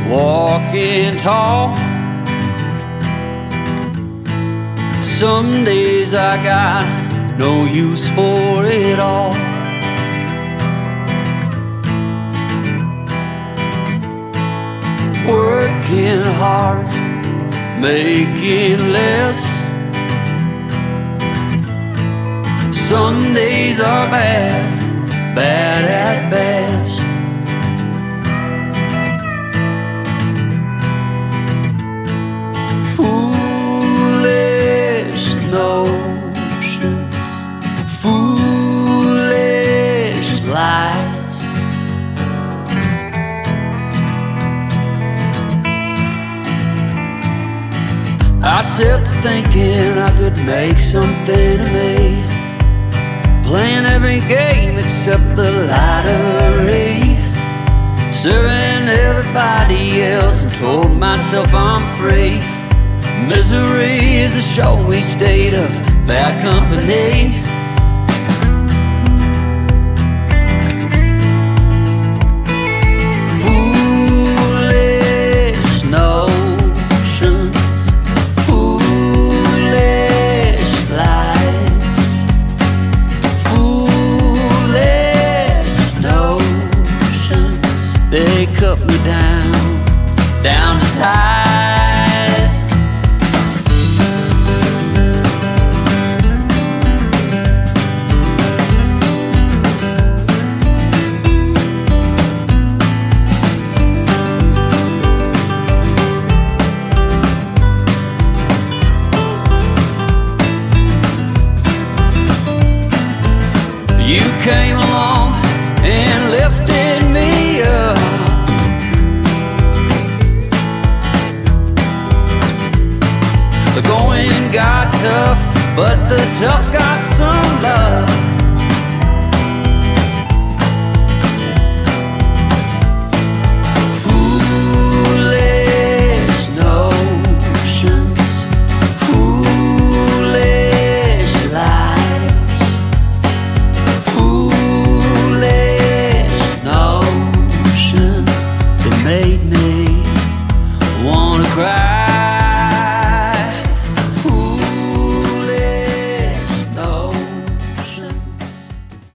walking tall. Some days I got no use for it all. Working hard, making less. Some days are bad, bad at best. Foolish notions, foolish lies. I set to thinking I could make something of me, playing every game except the lottery, serving everybody else and told myself I'm free. Misery is a showy state of bad company. Foolish notions, foolish lies. Foolish notions, they cut me down, down to size.